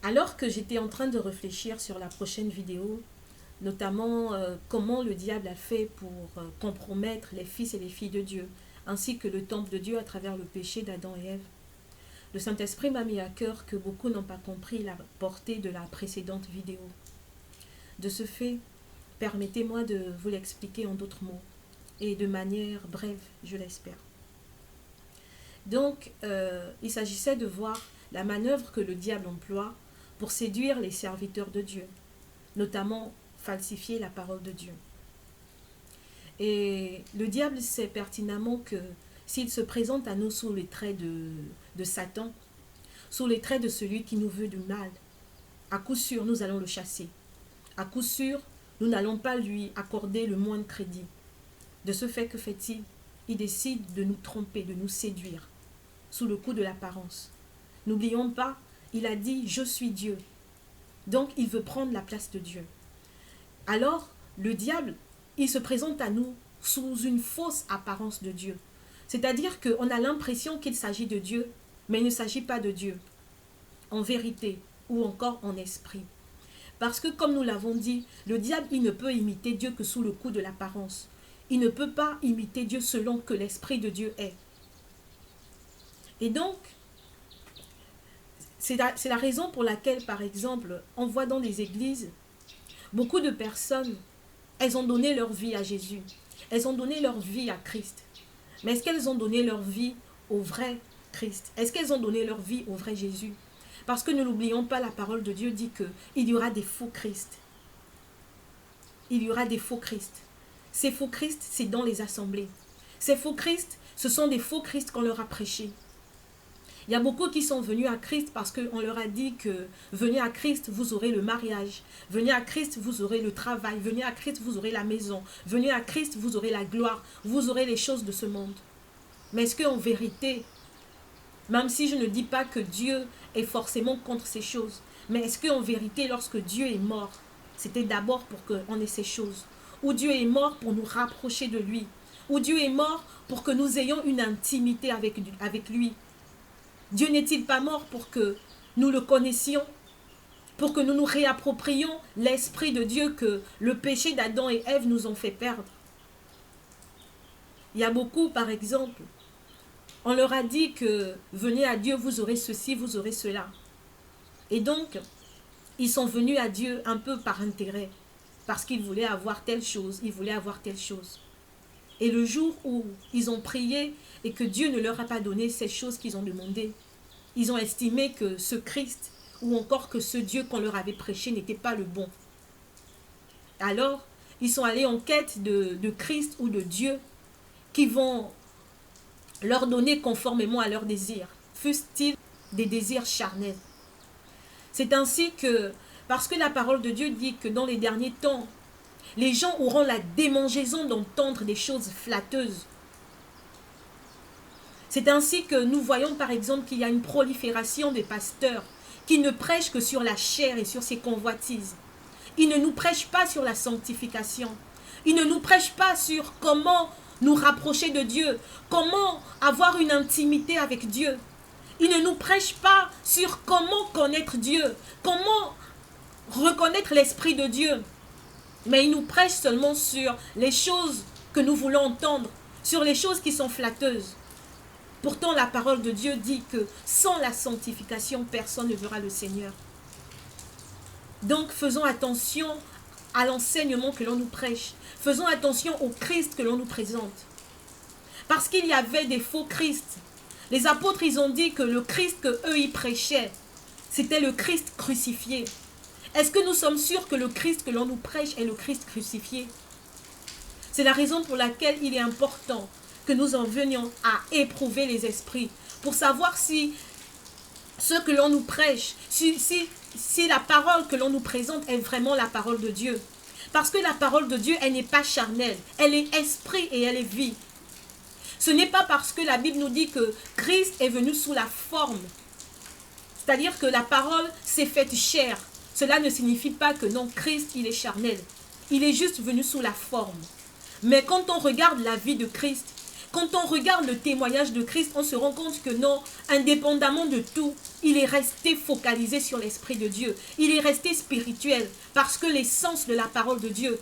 Alors que j'étais en train de réfléchir sur la prochaine vidéo, notamment comment le diable a fait pour compromettre les fils et les filles de Dieu, ainsi que le temple de Dieu à travers le péché d'Adam et Ève, le Saint-Esprit m'a mis à cœur que beaucoup n'ont pas compris la portée de la précédente vidéo. De ce fait, permettez-moi de vous l'expliquer en d'autres mots, et de manière brève, je l'espère. Donc, il s'agissait de voir la manœuvre que le diable emploie pour séduire les serviteurs de Dieu, notamment falsifier la parole de Dieu. Et le diable sait pertinemment que s'il se présente à nous sous les traits de Satan, sous les traits de celui qui nous veut du mal, à coup sûr, nous allons le chasser. À coup sûr, nous n'allons pas lui accorder le moindre crédit. De ce fait, que fait-il? Il décide de nous tromper, de nous séduire, sous le coup de l'apparence. N'oublions pas, il a dit « Je suis Dieu ». Donc, il veut prendre la place de Dieu. Alors, le diable, il se présente à nous sous une fausse apparence de Dieu. C'est-à-dire qu'on a l'impression qu'il s'agit de Dieu, mais il ne s'agit pas de Dieu, en vérité ou encore en esprit. Parce que, comme nous l'avons dit, le diable, il ne peut imiter Dieu que sous le coup de l'apparence. Il ne peut pas imiter Dieu selon que l'Esprit de Dieu est. Et donc, c'est la raison pour laquelle, par exemple, on voit dans les églises, beaucoup de personnes, elles ont donné leur vie à Jésus. Elles ont donné leur vie à Christ. Mais est-ce qu'elles ont donné leur vie au vrai Christ? Est-ce qu'elles ont donné leur vie au vrai Jésus? Parce que ne l'oublions pas, la parole de Dieu dit qu'il y aura des faux Christ. Il y aura des faux Christ. Ces faux Christ, c'est dans les assemblées. Ces faux Christ, ce sont des faux Christ qu'on leur a prêchés. Il y a beaucoup qui sont venus à Christ parce qu'on leur a dit que venez à Christ, vous aurez le mariage. Venez à Christ, vous aurez le travail. Venez à Christ, vous aurez la maison. Venez à Christ, vous aurez la gloire. Vous aurez les choses de ce monde. Mais est-ce qu'en vérité, même si je ne dis pas que Dieu est forcément contre ces choses, mais est-ce qu'en vérité, lorsque Dieu est mort, c'était d'abord pour qu'on ait ces choses? Ou Dieu est mort pour nous rapprocher de lui? Ou Dieu est mort pour que nous ayons une intimité avec lui? Dieu n'est-il pas mort pour que nous le connaissions, pour que nous nous réapproprions l'Esprit de Dieu que le péché d'Adam et Ève nous ont fait perdre? Il y a beaucoup, par exemple, on leur a dit que venez à Dieu, vous aurez ceci, vous aurez cela. Et donc, ils sont venus à Dieu un peu par intérêt, parce qu'ils voulaient avoir telle chose, ils voulaient avoir telle chose. Et le jour où ils ont prié et que Dieu ne leur a pas donné ces choses qu'ils ont demandées, ils ont estimé que ce Christ ou encore que ce Dieu qu'on leur avait prêché n'était pas le bon. Alors, ils sont allés en quête de Christ ou de Dieu qui vont leur donner conformément à leurs désirs, fussent-ils des désirs charnels. C'est ainsi que, parce que la parole de Dieu dit que dans les derniers temps, les gens auront la démangeaison d'entendre des choses flatteuses. C'est ainsi que nous voyons par exemple qu'il y a une prolifération des pasteurs qui ne prêchent que sur la chair et sur ses convoitises. Ils ne nous prêchent pas sur la sanctification. Ils ne nous prêchent pas sur comment nous rapprocher de Dieu, comment avoir une intimité avec Dieu. Ils ne nous prêchent pas sur comment connaître Dieu, comment reconnaître l'Esprit de Dieu. Mais ils nous prêchent seulement sur les choses que nous voulons entendre, sur les choses qui sont flatteuses. Pourtant, la parole de Dieu dit que sans la sanctification, personne ne verra le Seigneur. Donc, faisons attention à l'enseignement que l'on nous prêche. Faisons attention au Christ que l'on nous présente. Parce qu'il y avait des faux Christ. Les apôtres, ils ont dit que le Christ qu'eux, ils prêchaient, c'était le Christ crucifié. Est-ce que nous sommes sûrs que le Christ que l'on nous prêche est le Christ crucifié? C'est la raison pour laquelle il est important que nous en venions à éprouver les esprits pour savoir si ce que l'on nous prêche, si la parole que l'on nous présente est vraiment la parole de Dieu. Parce que la parole de Dieu, elle n'est pas charnelle, elle est esprit et elle est vie. Ce n'est pas parce que la Bible nous dit que Christ est venu sous la forme, c'est-à-dire que la parole s'est faite chair. Cela ne signifie pas que non, Christ, il est charnel. Il est juste venu sous la forme. Mais quand on regarde la vie de Christ, Quand on regarde le témoignage de Christ, on se rend compte que non, indépendamment de tout, il est resté focalisé sur l'Esprit de Dieu. Il est resté spirituel parce que l'essence de la parole de Dieu,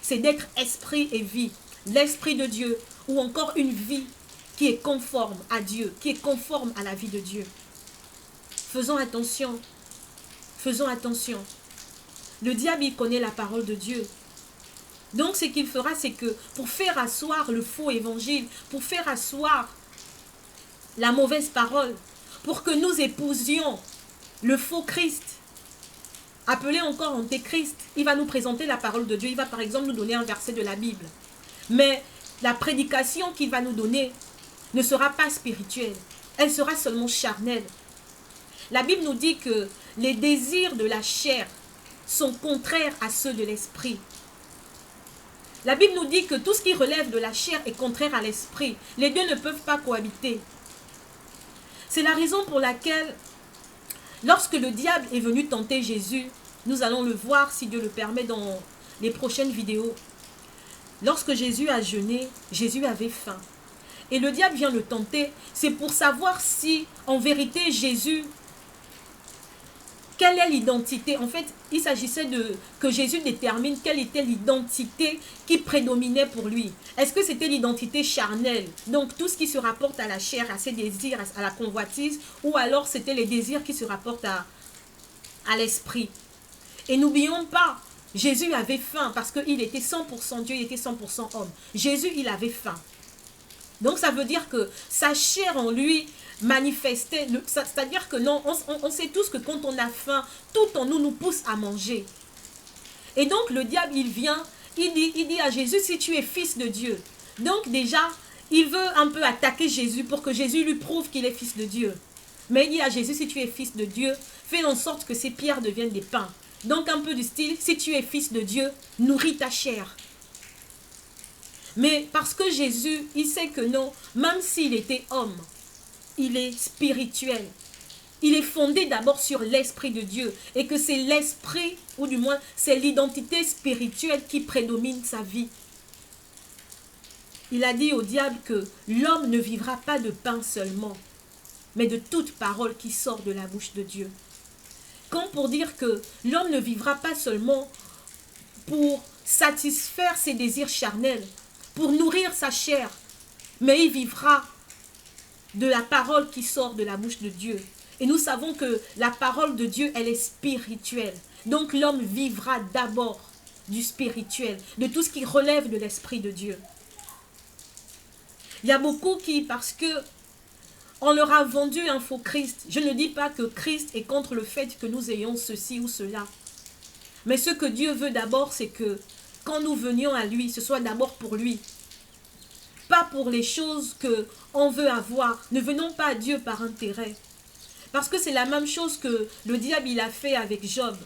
c'est d'être esprit et vie. L'Esprit de Dieu ou encore une vie qui est conforme à Dieu, qui est conforme à la vie de Dieu. Faisons attention. Faisons attention. Le diable, il connaît la parole de Dieu. Donc, ce qu'il fera, c'est que pour faire asseoir le faux évangile, pour faire asseoir la mauvaise parole, pour que nous épousions le faux Christ, appelé encore antéchrist, il va nous présenter la parole de Dieu. Il va par exemple nous donner un verset de la Bible. Mais la prédication qu'il va nous donner ne sera pas spirituelle. Elle sera seulement charnelle. La Bible nous dit que les désirs de la chair sont contraires à ceux de l'esprit. La Bible nous dit que tout ce qui relève de la chair est contraire à l'esprit. Les deux ne peuvent pas cohabiter. C'est la raison pour laquelle, lorsque le diable est venu tenter Jésus, nous allons le voir, si Dieu le permet, dans les prochaines vidéos. Lorsque Jésus a jeûné, Jésus avait faim. Et le diable vient le tenter, c'est pour savoir si, en vérité, Jésus... Quelle est l'identité? En fait, il s'agissait de que Jésus détermine quelle était l'identité qui prédominait pour lui. Est-ce que c'était l'identité charnelle? Donc, tout ce qui se rapporte à la chair, à ses désirs, à la convoitise, ou alors c'était les désirs qui se rapportent à l'esprit. Et n'oublions pas, Jésus avait faim parce qu'il était 100% Dieu, il était 100% homme. Jésus, il avait faim. Donc, ça veut dire que sa chair en lui manifestait, c'est-à-dire que non, on sait tous que quand on a faim, tout en nous nous pousse à manger. Et donc, le diable, il vient, il dit à Jésus, si tu es fils de Dieu. Donc, déjà, il veut un peu attaquer Jésus pour que Jésus lui prouve qu'il est fils de Dieu. Mais il dit à Jésus, si tu es fils de Dieu, fais en sorte que ces pierres deviennent des pains. Donc, un peu du style, si tu es fils de Dieu, nourris ta chair. Mais parce que Jésus, il sait que non, même s'il était homme, il est spirituel. Il est fondé d'abord sur l'Esprit de Dieu. Et que c'est l'Esprit, ou du moins, c'est l'identité spirituelle qui prédomine sa vie. Il a dit au diable que l'homme ne vivra pas de pain seulement, mais de toute parole qui sort de la bouche de Dieu. Comme pour dire que l'homme ne vivra pas seulement pour satisfaire ses désirs charnels, pour nourrir sa chair, mais il vivra de la parole qui sort de la bouche de Dieu. Et nous savons que la parole de Dieu, elle est spirituelle. Donc l'homme vivra d'abord du spirituel, de tout ce qui relève de l'Esprit de Dieu. Il y a beaucoup qui, parce que on leur a vendu un faux Christ. Je ne dis pas que Christ est contre le fait que nous ayons ceci ou cela. Mais ce que Dieu veut d'abord, c'est que quand nous venions à lui, ce soit d'abord pour lui. Pas pour les choses qu'on veut avoir. Ne venons pas à Dieu par intérêt. Parce que c'est la même chose que le diable il a fait avec Job.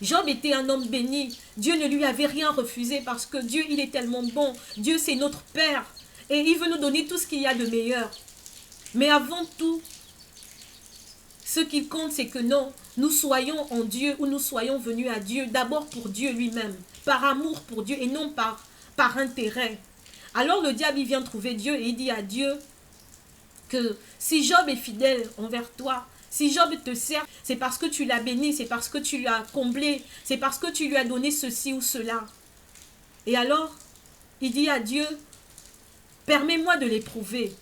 Job était un homme béni. Dieu ne lui avait rien refusé parce que Dieu il est tellement bon. Dieu c'est notre Père. Et il veut nous donner tout ce qu'il y a de meilleur. Mais avant tout, ce qui compte c'est que non, nous soyons en Dieu ou nous soyons venus à Dieu d'abord pour Dieu lui-même. Par amour pour Dieu et non par intérêt. Alors le diable il vient trouver Dieu et il dit à Dieu que si Job est fidèle envers toi, si Job te sert, c'est parce que tu l'as béni, c'est parce que tu l'as comblé, c'est parce que tu lui as donné ceci ou cela. Et alors, il dit à Dieu, permets-moi de l'éprouver,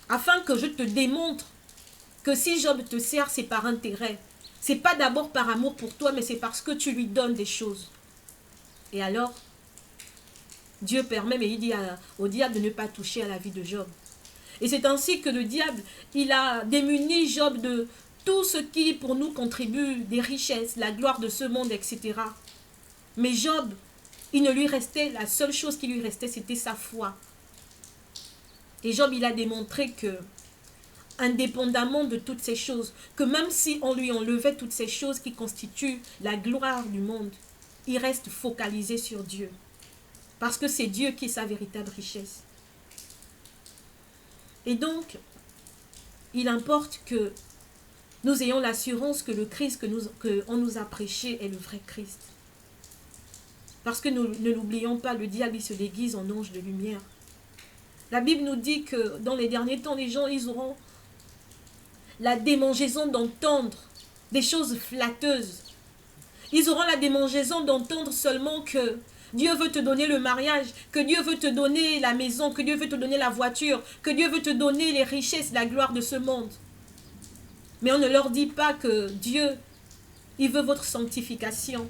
afin que je te démontre que si Job te sert, c'est par intérêt. C'est pas d'abord par amour pour toi, mais c'est parce que tu lui donnes des choses. Et alors, Dieu permet, mais il dit au diable de ne pas toucher à la vie de Job. Et c'est ainsi que le diable, il a démuni Job de tout ce qui pour nous contribue, des richesses, la gloire de ce monde, etc. Mais Job, il ne lui restait, la seule chose qui lui restait, c'était sa foi. Et Job, il a démontré que, indépendamment de toutes ces choses, que même si on lui enlevait toutes ces choses qui constituent la gloire du monde, il reste focalisé sur Dieu. Parce que c'est Dieu qui est sa véritable richesse. Et donc, il importe que nous ayons l'assurance que le Christ qu'on nous a prêché est le vrai Christ. Parce que nous ne l'oublions pas, le diable il se déguise en ange de lumière. La Bible nous dit que dans les derniers temps, les gens, ils auront la démangeaison d'entendre des choses flatteuses. Ils auront la démangeaison d'entendre seulement que Dieu veut te donner le mariage, que Dieu veut te donner la maison, que Dieu veut te donner la voiture, que Dieu veut te donner les richesses, la gloire de ce monde. Mais on ne leur dit pas que Dieu, il veut votre sanctification.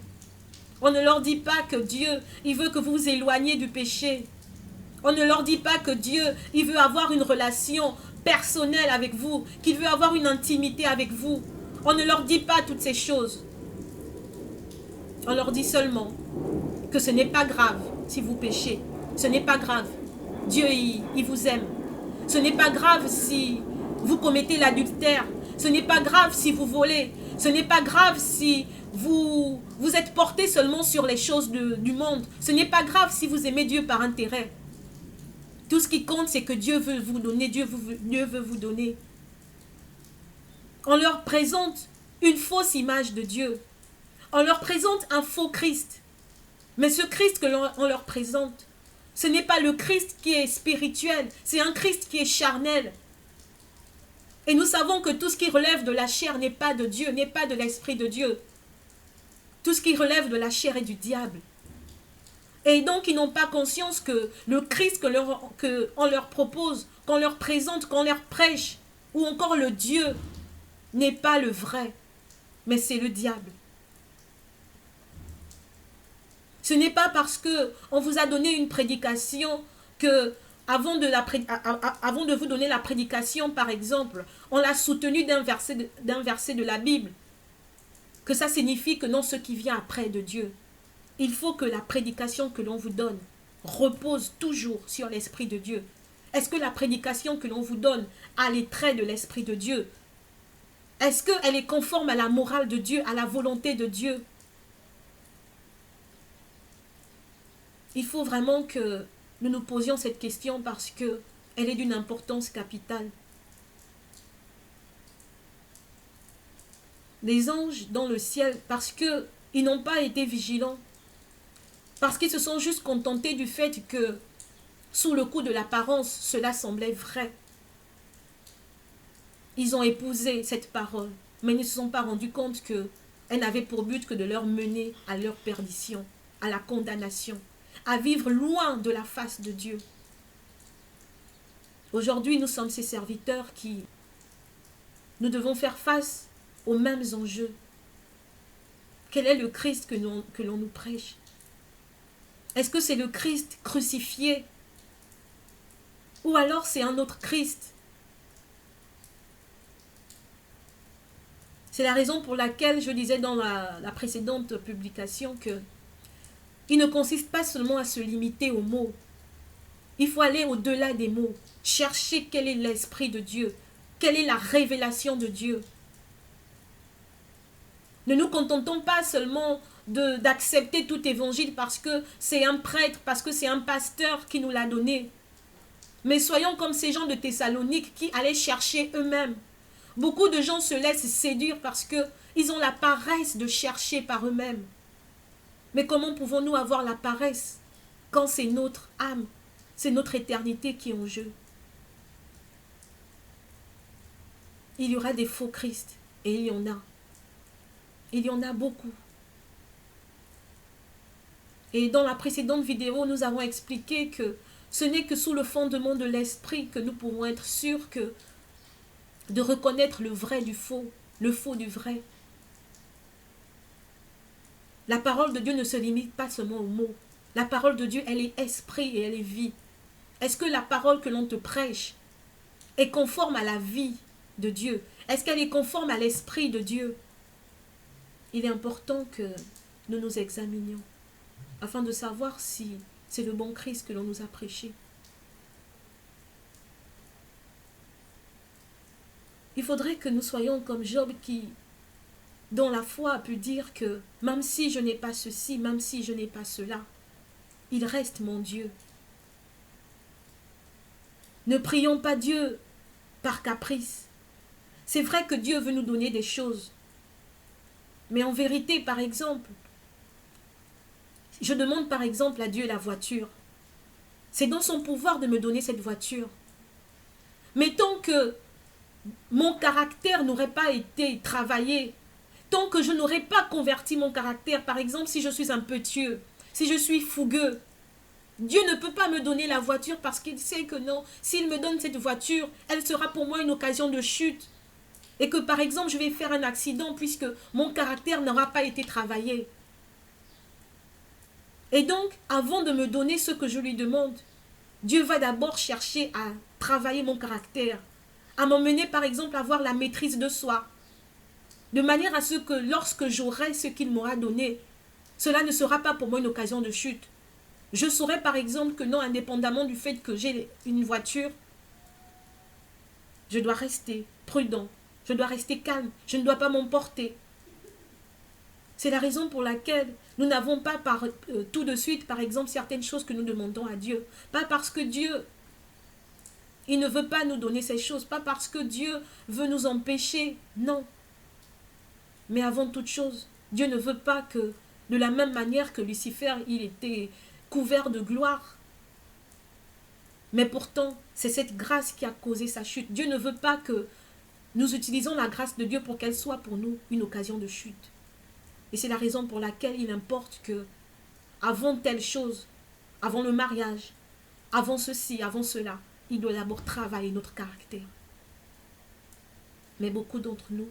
On ne leur dit pas que Dieu, il veut que vous vous éloigniez du péché. On ne leur dit pas que Dieu, il veut avoir une relation personnelle avec vous, qu'il veut avoir une intimité avec vous. On ne leur dit pas toutes ces choses. On leur dit seulement que ce n'est pas grave si vous péchez. Ce n'est pas grave. Dieu, il vous aime. Ce n'est pas grave si vous commettez l'adultère. Ce n'est pas grave si vous volez. Ce n'est pas grave si vous êtes porté seulement sur les choses du monde. Ce n'est pas grave si vous aimez Dieu par intérêt. Tout ce qui compte, c'est que Dieu veut vous donner. Dieu veut vous donner. On leur présente une fausse image de Dieu. On leur présente un faux Christ. Mais ce Christ que l'on leur présente, ce n'est pas le Christ qui est spirituel, c'est un Christ qui est charnel. Et nous savons que tout ce qui relève de la chair n'est pas de Dieu, n'est pas de l'Esprit de Dieu. Tout ce qui relève de la chair est du diable. Et donc ils n'ont pas conscience que le Christ qu'on leur propose, qu'on leur présente, qu'on leur prêche, ou encore le Dieu, n'est pas le vrai, mais c'est le diable. Ce n'est pas parce qu'on vous a donné une prédication que, avant de vous donner la prédication, par exemple, on l'a soutenu d'un verset de la Bible, que ça signifie que non, ce qui vient après de Dieu. Il faut que la prédication que l'on vous donne repose toujours sur l'Esprit de Dieu. Est-ce que la prédication que l'on vous donne a les traits de l'Esprit de Dieu? Est-ce qu'elle est conforme à la morale de Dieu, à la volonté de Dieu? Il faut vraiment que nous nous posions cette question parce qu'elle est d'une importance capitale. Les anges dans le ciel, parce qu'ils n'ont pas été vigilants, parce qu'ils se sont juste contentés du fait que, sous le coup de l'apparence, cela semblait vrai. Ils ont épousé cette parole, mais ils ne se sont pas rendus compte qu'elle n'avait pour but que de leur mener à leur perdition, à la condamnation, à vivre loin de la face de Dieu. Aujourd'hui, nous sommes ces serviteurs qui, nous devons faire face aux mêmes enjeux. Quel est le Christ que l'on nous prêche? Est-ce que c'est le Christ crucifié? Ou alors c'est un autre Christ? C'est la raison pour laquelle je disais dans la précédente publication que il ne consiste pas seulement à se limiter aux mots. Il faut aller au-delà des mots. Chercher quel est l'Esprit de Dieu. Quelle est la révélation de Dieu. Ne nous contentons pas seulement d'accepter tout évangile parce que c'est un prêtre, parce que c'est un pasteur qui nous l'a donné. Mais soyons comme ces gens de Thessalonique qui allaient chercher eux-mêmes. Beaucoup de gens se laissent séduire parce qu'ils ont la paresse de chercher par eux-mêmes. Mais comment pouvons-nous avoir la paresse quand c'est notre âme, c'est notre éternité qui est en jeu? Il y aura des faux Christ, et il y en a. Il y en a beaucoup. Et dans la précédente vidéo, nous avons expliqué que ce n'est que sous le fondement de l'esprit que nous pourrons être sûrs de reconnaître le vrai du faux, le faux du vrai. La parole de Dieu ne se limite pas seulement aux mots. La parole de Dieu, elle est esprit et elle est vie. Est-ce que la parole que l'on te prêche est conforme à la vie de Dieu? Est-ce qu'elle est conforme à l'esprit de Dieu? Il est important que nous nous examinions afin de savoir si c'est le bon Christ que l'on nous a prêché. Il faudrait que nous soyons comme Job qui, dans la foi, a pu dire que même si je n'ai pas ceci, même si je n'ai pas cela, il reste mon Dieu. Ne prions pas Dieu par caprice. C'est vrai que Dieu veut nous donner des choses. Mais en vérité, par exemple, je demande par exemple à Dieu la voiture. C'est dans son pouvoir de me donner cette voiture. Mais tant que mon caractère n'aurait pas été travaillé, tant que je n'aurais pas converti mon caractère, par exemple, si je suis impétueux, si je suis fougueux, Dieu ne peut pas me donner la voiture parce qu'il sait que non, s'il me donne cette voiture, elle sera pour moi une occasion de chute. Et que par exemple, je vais faire un accident puisque mon caractère n'aura pas été travaillé. Et donc, avant de me donner ce que je lui demande, Dieu va d'abord chercher à travailler mon caractère, à m'emmener par exemple à avoir la maîtrise de soi, de manière à ce que lorsque j'aurai ce qu'il m'aura donné, cela ne sera pas pour moi une occasion de chute. Je saurai par exemple que non, indépendamment du fait que j'ai une voiture, je dois rester prudent, je dois rester calme, je ne dois pas m'emporter. C'est la raison pour laquelle nous n'avons pas tout de suite, par exemple, certaines choses que nous demandons à Dieu. Pas parce que Dieu, il ne veut pas nous donner ces choses, pas parce que Dieu veut nous empêcher, non. Mais avant toute chose, Dieu ne veut pas que, de la même manière que Lucifer, il était couvert de gloire. Mais pourtant, c'est cette grâce qui a causé sa chute. Dieu ne veut pas que nous utilisons la grâce de Dieu pour qu'elle soit pour nous une occasion de chute. Et c'est la raison pour laquelle il importe que, avant telle chose, avant le mariage, avant ceci, avant cela, il doit d'abord travailler notre caractère. Mais beaucoup d'entre nous,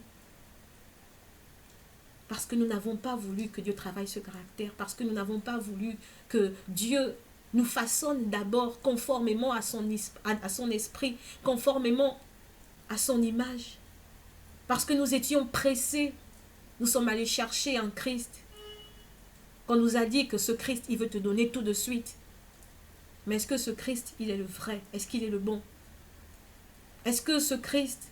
parce que nous n'avons pas voulu que Dieu travaille ce caractère, parce que nous n'avons pas voulu que Dieu nous façonne d'abord conformément à son esprit, conformément à son image, parce que nous étions pressés, nous sommes allés chercher un Christ, qu'on nous a dit que ce Christ, il veut te donner tout de suite. Mais est-ce que ce Christ, il est le vrai? Est-ce qu'il est le bon? Est-ce que ce Christ,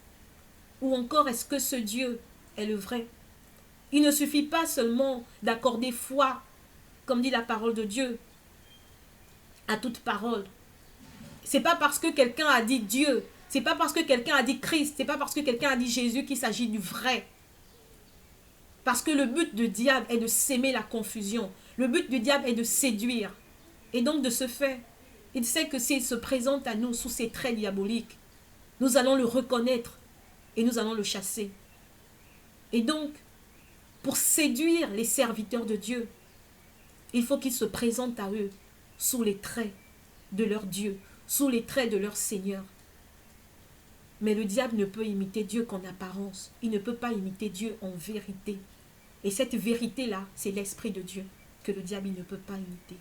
ou encore est-ce que ce Dieu est le vrai? Il ne suffit pas seulement d'accorder foi, comme dit la parole de Dieu, à toute parole. C'est pas parce que quelqu'un a dit Dieu, c'est pas parce que quelqu'un a dit Christ, c'est pas parce que quelqu'un a dit Jésus qu'il s'agit du vrai. Parce que le but du diable est de s'aimer la confusion. Le but du diable est de séduire. Et donc de ce fait, il sait que s'il se présente à nous sous ses traits diaboliques, nous allons le reconnaître et nous allons le chasser. Et donc, pour séduire les serviteurs de Dieu, il faut qu'ils se présentent à eux sous les traits de leur Dieu, sous les traits de leur Seigneur. Mais le diable ne peut imiter Dieu qu'en apparence. Il ne peut pas imiter Dieu en vérité. Et cette vérité-là, c'est l'Esprit de Dieu que le diable ne peut pas imiter.